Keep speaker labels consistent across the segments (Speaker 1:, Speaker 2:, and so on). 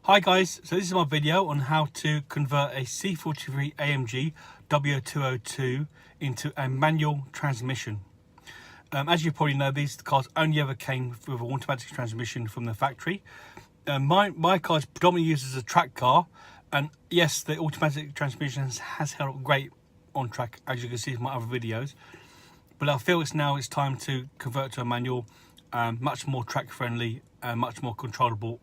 Speaker 1: Hi guys, so this is my video on how to convert a C43 AMG W202 into a manual transmission. As you probably know, these cars only ever came with an automatic transmission from the factory. My car is predominantly used as a track car, and yes, the automatic transmission has held up great on track, as you can see from my other videos. But I feel it's time to convert to a manual, much more track friendly and much more controllable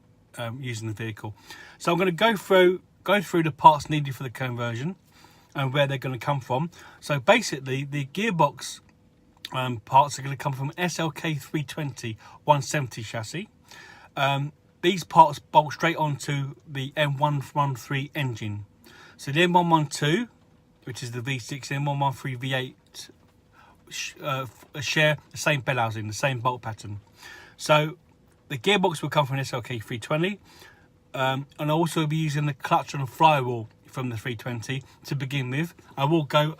Speaker 1: using the vehicle. So I'm going to go through the parts needed for the conversion and where they're going to come from. So basically, the gearbox parts are going to come from SLK 320 170 chassis. These parts bolt straight onto the M113 engine. So the M112, which is the V6, and M113 V8 share the same bell housing, the same bolt pattern. So the gearbox will come from an SLK 320, and I'll also be using the clutch and flywheel from the 320 to begin with. I will go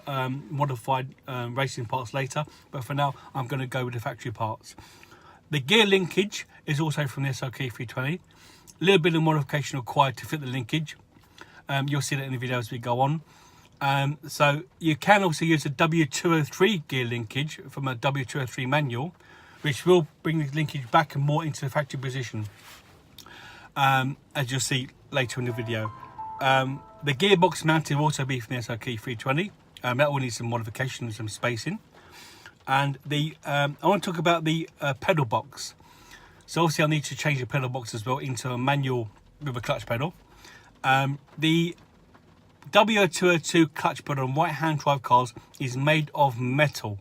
Speaker 1: modified racing parts later, but for now I'm going to go with the factory parts. The gear linkage is also from the SLK 320. A little bit of modification required to fit the linkage. You'll see that in the video as we go on. So you can also use a W203 gear linkage from a W203 manual, which will bring the linkage back and more into the factory position, as you'll see later in the video. The gearbox mounting will also be from the SLK 320. That will need some modification and some spacing. And I want to talk about the pedal box. So obviously I need to change the pedal box as well into a manual with a clutch pedal. The W202 clutch pedal on right-hand drive cars is made of metal.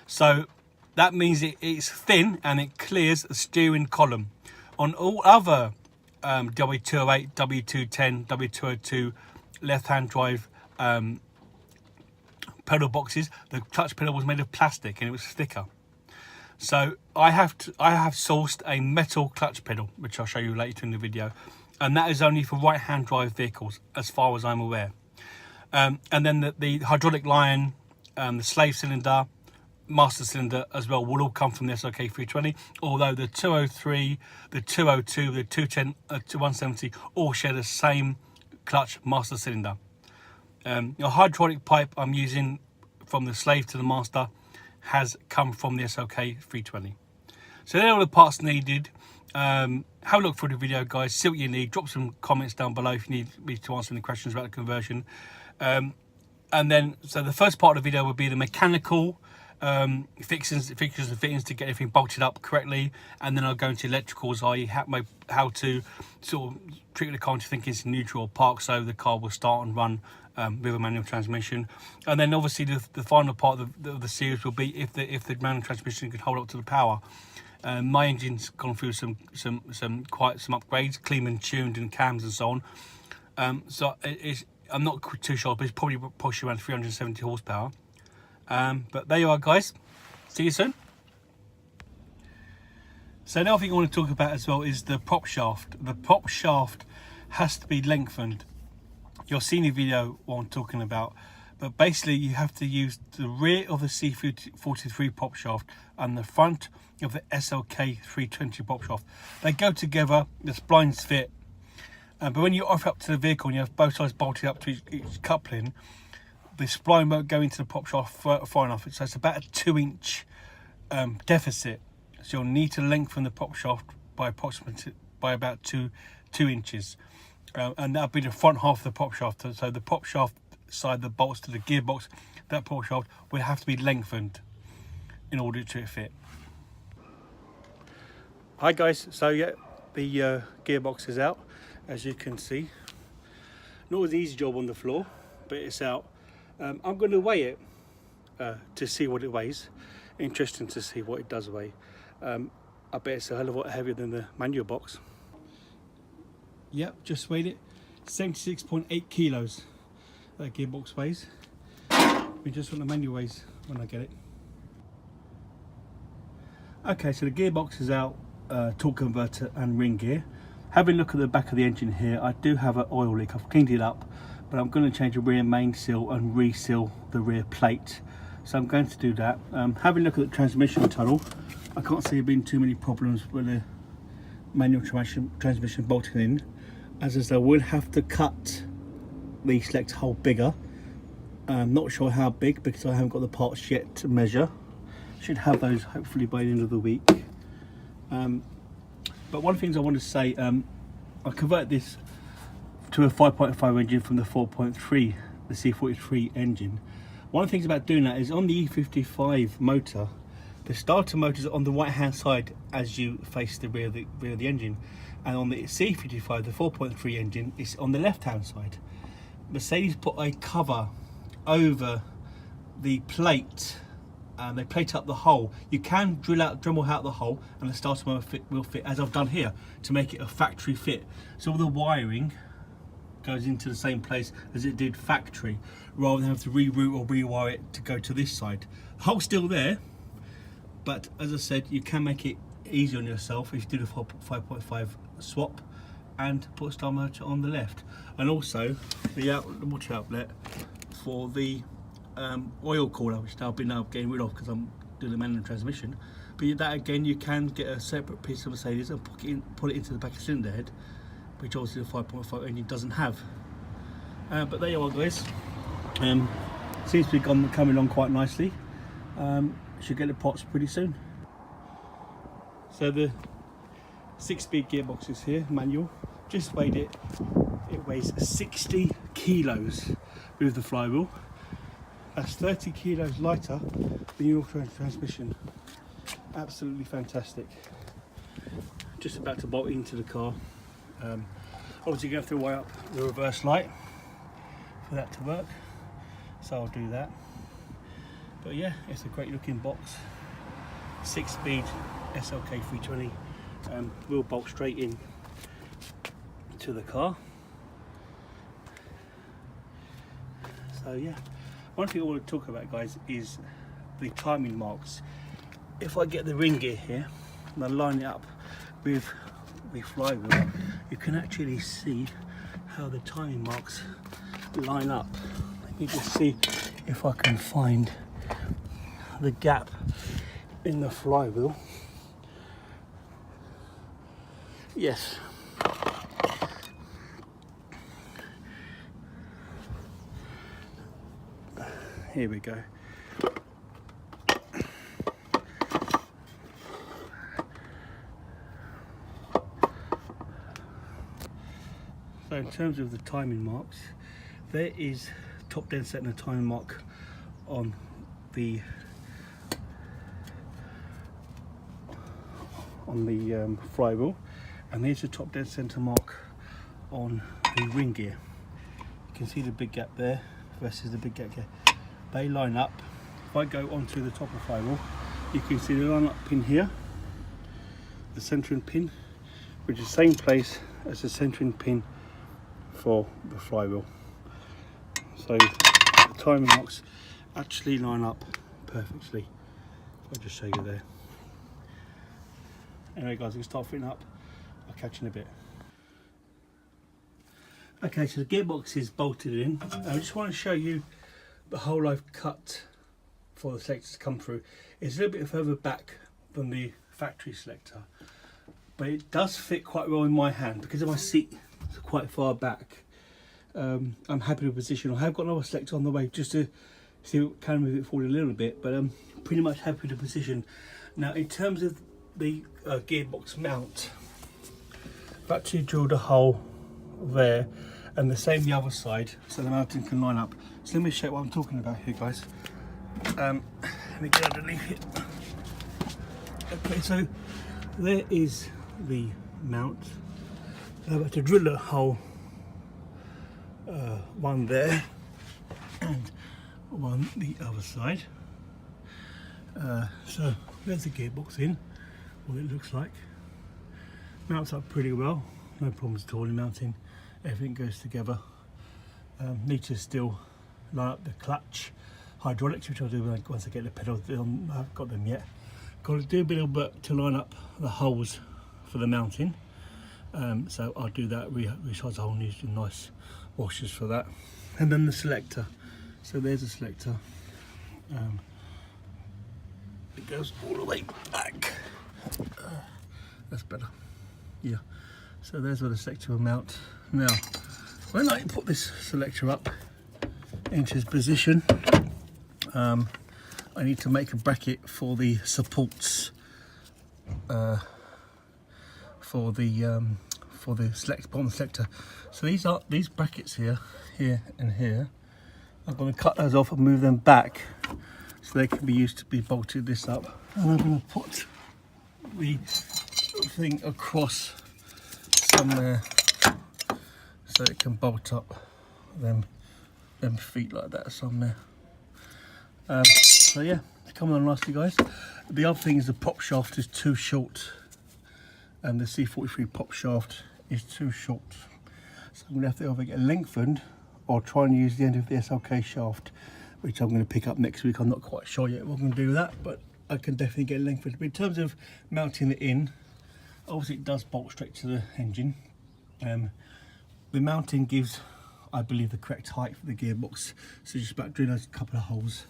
Speaker 1: So that means it's thin and it clears the steering column. On all other W208, W210, W202 left-hand drive pedal boxes, the clutch pedal was made of plastic and it was thicker. So I have sourced a metal clutch pedal, which I'll show you later in the video, and that is only for right-hand drive vehicles, as far as I'm aware. And then the hydraulic line, the slave cylinder, master cylinder as well will all come from the SLK 320, although the 203, the 202, the 210, 170 all share the same clutch master cylinder. Your hydraulic pipe I'm using from the slave to the master has come from the SLK 320. So they're all the parts needed. Have a look through the video, guys, see what you need, drop some comments down below if you need me to answer any questions about the conversion. And then, so the first part of the video will be the mechanical fixtures and fittings to get everything bolted up correctly, and then I'll go into electricals, i.e. how to sort of trick the car into thinking it's neutral or park, so the car will start and run with a manual transmission. And then obviously the final part of the series will be if the manual transmission can hold up to the power. My engine's gone through some upgrades, clean and tuned and cams and so on. So I'm not too sure, but it's probably pushing around 370 horsepower. But there you are, guys. See you soon. So another thing I want to talk about as well is the prop shaft. The prop shaft has to be lengthened. You'll see in the video what I'm talking about. But basically you have to use the rear of the C43 prop shaft and the front of the SLK 320 prop shaft. They go together, the splines fit. But when you offer up to the vehicle and you have both sides bolted up to each coupling, the spline won't go into the prop shaft far enough. So it's about a 2-inch deficit. So you'll need to lengthen the prop shaft by about two inches. And that'll be the front half of the prop shaft. So the prop shaft side that bolts to the gearbox, that prop shaft will have to be lengthened in order to fit. Hi guys, so yeah, the gearbox is out, as you can see. Not an easy job on the floor, but it's out. I'm going to weigh it to see what it weighs. Interesting to see what it does weigh. I bet it's a hell of a lot heavier than the manual box. Yep, just weighed it. 76.8 kilos that gearbox weighs. We just what the manual weighs when I get it. Okay, so the gearbox is out, torque converter and ring gear. Having a look at the back of the engine here, I do have an oil leak. I've cleaned it up, but I'm going to change the rear main seal and reseal the rear plate. So I'm going to do that. Having a look at the transmission tunnel, I can't see there being too many problems with the manual transmission bolting in. as I said, I will have to cut the selector hole bigger. I'm not sure how big because I haven't got the parts yet to measure. Should have those hopefully by the end of the week. But one of the things I want to say, I converted this to a 5.5 engine from the 4.3, the C43 engine. One of the things about doing that is on the E55 motor, the starter motor is on the right hand side as you face the rear of the engine, and on the C55, the 4.3 engine, is on the left hand side. Mercedes put a cover over the plate, and they plate up the hole. You can Dremel out the hole, and the starter motor will fit, as I've done here, to make it a factory fit. So all the wiring goes into the same place as it did factory, rather than have to reroute or rewire it to go to this side. The hole's still there, but as I said, you can make it easy on yourself if you do the 5.5 swap and put a starter motor on the left. And also the water outlet for the oil cooler, which I've been now getting rid of because I'm doing the manual transmission. But that again, you can get a separate piece of Mercedes and put it into the back of the cylinder head, which obviously the 5.5 engine doesn't have. But there you are, guys. Seems to be coming along quite nicely. Should get the parts pretty soon. So the 6-speed gearbox is here, manual. Just weighed it. It weighs 60 kilos with the flywheel. That's 30 kilos lighter than the auto transmission. Absolutely fantastic. Just about to bolt into the car. Obviously you're going to have to wire up the reverse light for that to work, so I'll do that. But yeah, it's a great looking box. 6-speed SLK 320, will bolt straight in to the car. So yeah, one thing I want to talk about, guys, is the timing marks. If I get the ring gear here and I line it up with the flywheel, you can actually see how the timing marks line up. Let me just see if I can find the gap in the flywheel. Yes. Here we go. So in terms of the timing marks, there is top dead center timing mark on the flywheel, and there's a top dead center mark on the ring gear. You can see the big gap there versus the big gap here. They line up. If I go onto the top of the flywheel, you can see the line up pin here, the centering pin, which is the same place as the centering pin for the flywheel. So the timing marks actually line up perfectly. I'll just show you there. Anyway, guys, we can start fitting up. I'll catch you in a bit. Okay, so the gearbox is bolted in. I just want to show you the hole I've cut for the selector to come through. It's a little bit further back than the factory selector, but it does fit quite well in my hand because of my seat quite far back. I'm happy with the position. I have got another selector on the way just to see if I can move it forward a little bit, but I'm pretty much happy with the position. Now, in terms of the gearbox mount, I've actually drilled a hole there and the same the other side so the mounting can line up. So let me show you what I'm talking about here, guys. Let me get underneath it. Okay, so there is the mount. I've had to drill a hole, one there and one the other side. So there's the gearbox in, what it looks like. Mounts up pretty well, no problems at all in mounting. Everything goes together. Need to still line up the clutch hydraulics, which I'll do once I get the pedals on. I haven't got them yet. Got to do a bit of work to line up the holes for the mounting. So I'll do that, resize the hole and use some nice washers for that. And then the selector. So there's a selector. It goes all the way back. That's better. Yeah. So there's where the selector will mount Now, when I put this selector up into its position, I need to make a bracket for the supports for the bottom selector. So these brackets here and here. I'm going to cut those off and move them back so they can be used to be bolted this up. And I'm going to put the thing across somewhere so it can bolt up them feet like that somewhere. So yeah, it's coming on nicely, guys. The other thing is the prop shaft is too short, and the C43 prop shaft is too short. So I'm going to have to either get lengthened or try and use the end of the SLK shaft, which I'm going to pick up next week. I'm not quite sure yet what I'm going to do with that, but I can definitely get lengthened. But in terms of mounting it in, obviously it does bolt straight to the engine. The mounting gives, I believe, the correct height for the gearbox. So just about doing those couple of holes.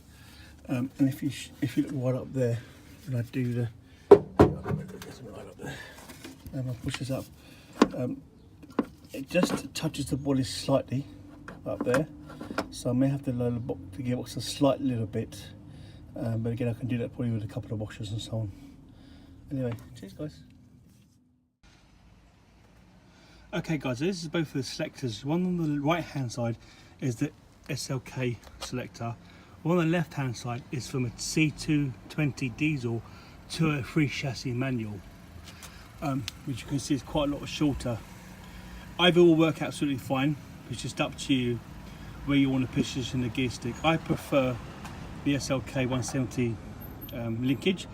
Speaker 1: And if you look right up there, when I do the, right up there, and I push this up, it just touches the body slightly up there, so I may have to lower the gearbox a slight little bit, but again I can do that probably with a couple of washers and so on. Anyway, cheers guys. Okay guys, so this is both of the selectors. One on the right hand side is the SLK selector, one on the left hand side is from a C220 diesel 203 chassis manual, which you can see is quite a lot shorter. Either will work absolutely fine. It's just up to you where you want to position the gear stick. I prefer the SLK 170 linkage.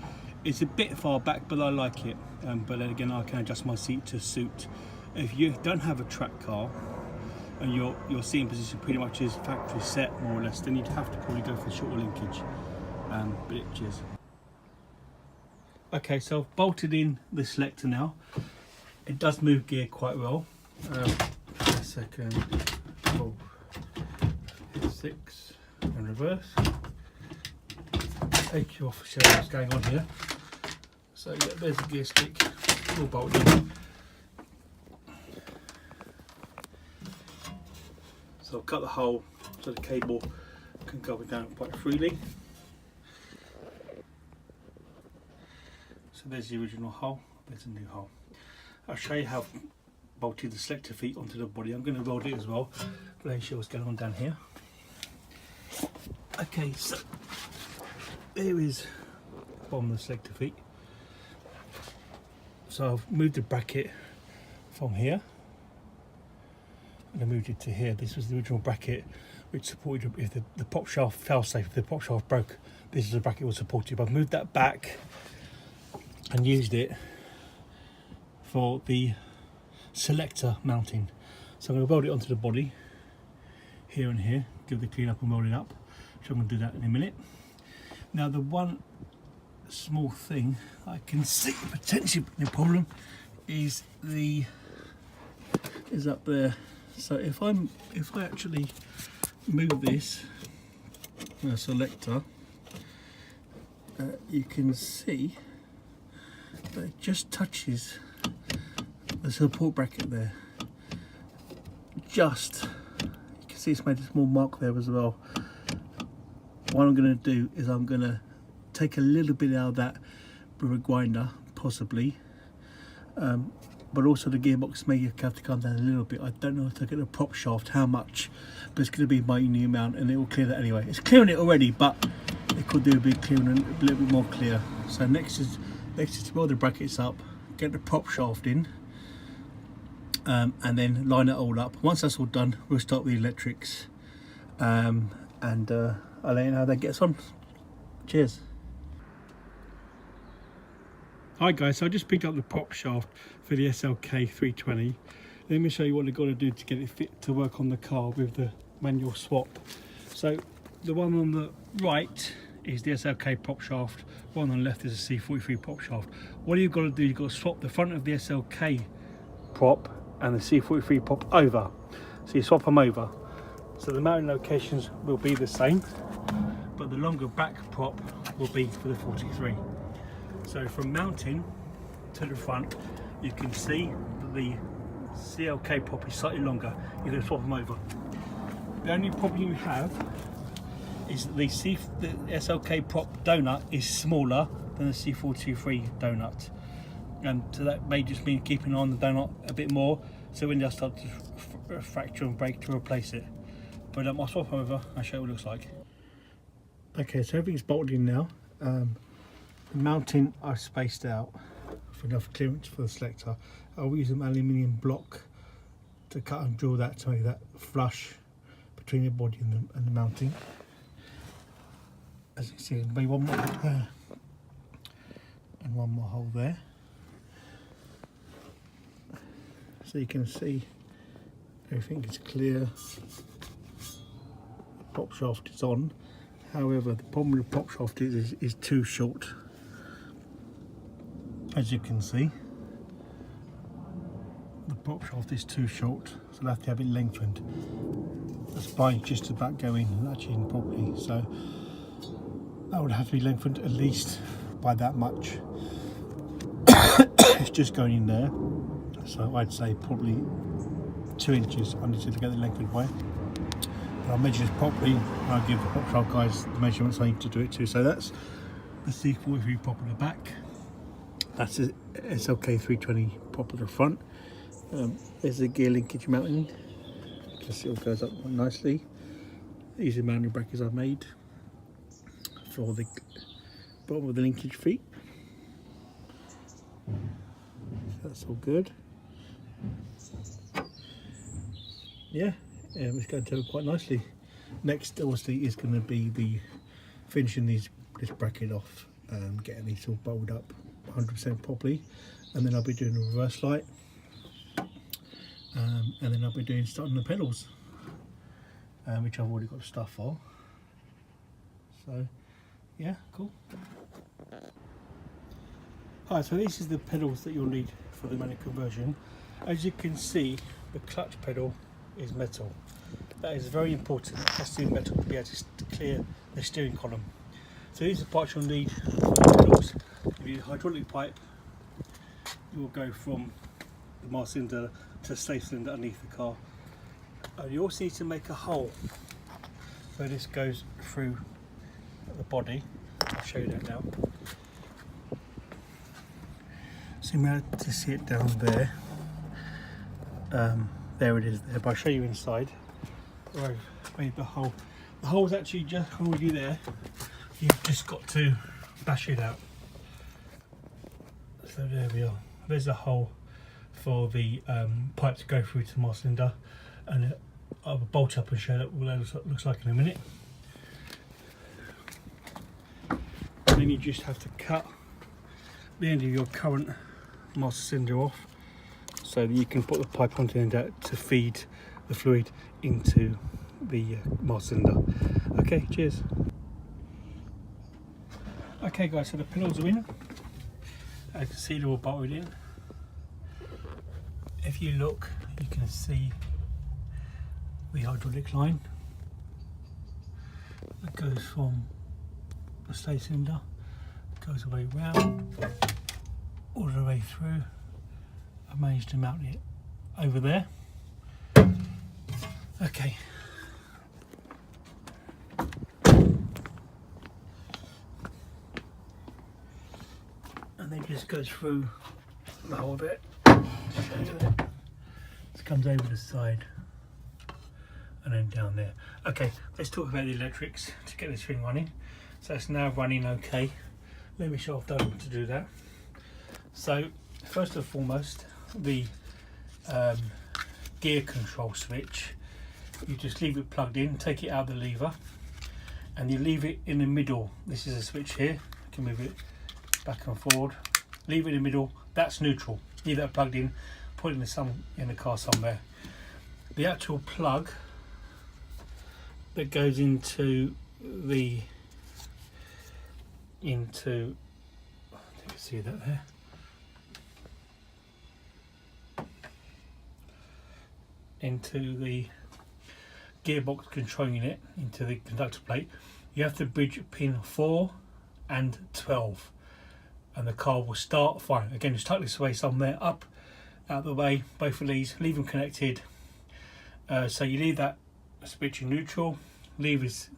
Speaker 1: It's a bit far back, but I like it. But then again, I can adjust my seat to suit. If you don't have a track car and your seating position pretty much is factory set more or less, then you'd have to probably go for the shorter linkage. But it cheers. Okay, so I've bolted in the selector now. It does move gear quite well. A second, 4, 6, and reverse. Take you off to show you what's going on here. So yeah, there's the gear stick, all bolted in. So I'll cut the hole so the cable can go down quite freely. So there's the original hole, there's a new hole. I'll show you how bolted the selector feet onto the body. I'm going to weld it as well. Let me show what's going on down here. Okay, so there is the bottom of the selector feet. So I've moved the bracket from here and I moved it to here. This was the original bracket which supported, if the prop shaft fell safe, if the prop shaft broke, this is the bracket was supported. But I've moved that back and used it for the selector mounting. So I'm going to weld it onto the body here and here, give the clean up and weld it up, which I'm going to do that in a minute. Now the one small thing I can see potentially the problem is up there. So if I actually move this selector, you can see that it just touches the support bracket there. Just, you can see it's made a small mark there as well. What I'm going to do is I'm going to take a little bit out of that with a grinder, possibly, but also the gearbox may have to come down a little bit. I don't know if I get the prop shaft how much, but it's going to be my new mount and it will clear that anyway. It's clearing it already, but it could do a bit clearing, a little bit more clear. So next is to weld the brackets up, get the prop shaft in, and then line it all up. Once that's all done, we'll start with the electrics, and I'll let you know how that gets on. Cheers. Hi guys, so I just picked up the prop shaft for the SLK 320. Let me show you what I've got to do to get it fit to work on the car with the manual swap. So the one on the right is the SLK prop shaft, one on the left is a C43 prop shaft. What you've got to do, you've got to swap the front of the SLK prop and the C43 prop over. So you swap them over. So the mounting locations will be the same, but the longer back prop will be for the 43. So from mounting to the front, you can see that the CLK prop is slightly longer. You're going to swap them over. The only problem you have is that the SLK prop donut is smaller than the C43 donut, and so that may just mean keeping on the donut a bit more, so when they start to fracture and break, to replace it. But I'll swap them over, I'll show you what it looks like. Okay, so everything's bolted in now. The mounting I've spaced out for enough clearance for the selector. I'll use an aluminium block to cut and drill that to make that flush between the body and the mounting. As you can see, there's maybe one more there and one more hole there. So you can see everything is clear. The prop shaft is on. However, the problem with the prop shaft is too short. As you can see, the prop shaft is too short, so I'll have to have it lengthened. The spine's just about going actually in properly, so that would have to be lengthened at least by that much. It's just going in there, so I'd say probably 2 inches I need to get the lengthened by. I'll measure this properly and I'll give the prop shaft guys the measurements I need to do it to. So that's the C43 prop at the back. That's the SLK 320 prop at the front. There's the gear linkage mounting. You can see it all goes up quite nicely. These are mounting brackets I've made for the bottom of the linkage feet. So that's all good. Yeah, it's going to turn quite nicely. Next, obviously, is going to be the finishing this bracket off and getting these all bolted up 100% properly, and then I'll be doing a reverse light, and then I'll be starting the pedals, which I've already got stuff for. So yeah, cool. Alright, so this is the pedals that you'll need for the manual conversion. As you can see, the clutch pedal is metal. That is very important. It has to be metal to be able to clear the steering column. So these are the parts you'll need for the pedals. You need a hydraulic pipe. It will go from the master cylinder to the slave cylinder underneath the car. You also need to make a hole. So this goes through the body. I'll show you that now. So you may have to see it down there. There it is there, but I'll show you inside where I've made the hole. The hole's actually just already there. You've just got to bash it out. So there we are. There's a hole for the pipe to go through to the master cylinder, and I'll bolt up and show you what that looks like in a minute. And then you just have to cut the end of your current master cylinder off, so that you can put the pipe onto the end out to feed the fluid into the master cylinder. Okay, cheers. Okay guys, so the pedals are in. As you can see, they're all bolted in. If you look, you can see the hydraulic line that goes from the slave cylinder, goes away round, all the way through. I've managed to mount it over there. Okay. And then just goes through the whole bit. This comes over the side and then down there. Okay, let's talk about the electrics to get this thing running. So it's now running okay. Let me show I've done to do that. So first and foremost, the gear control switch, you just leave it plugged in, take it out of the lever, and you leave it in the middle. This is a switch here, you can move it back and forward. Leave it in the middle, that's neutral. Leave that plugged in, put it in the car somewhere. The actual plug that goes into the I think you can see that there. Into the gearbox controlling it, into the conductor plate, you have to bridge pin 4 and 12, and the car will start fine. Again, just tuck this away somewhere up out of the way, both of these, leave them connected. So you leave that switch in neutral, leave is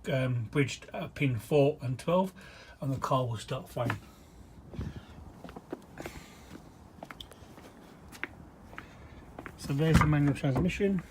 Speaker 1: bridged at pin 4 and 12, and the car will start fine. So there's the manual transmission.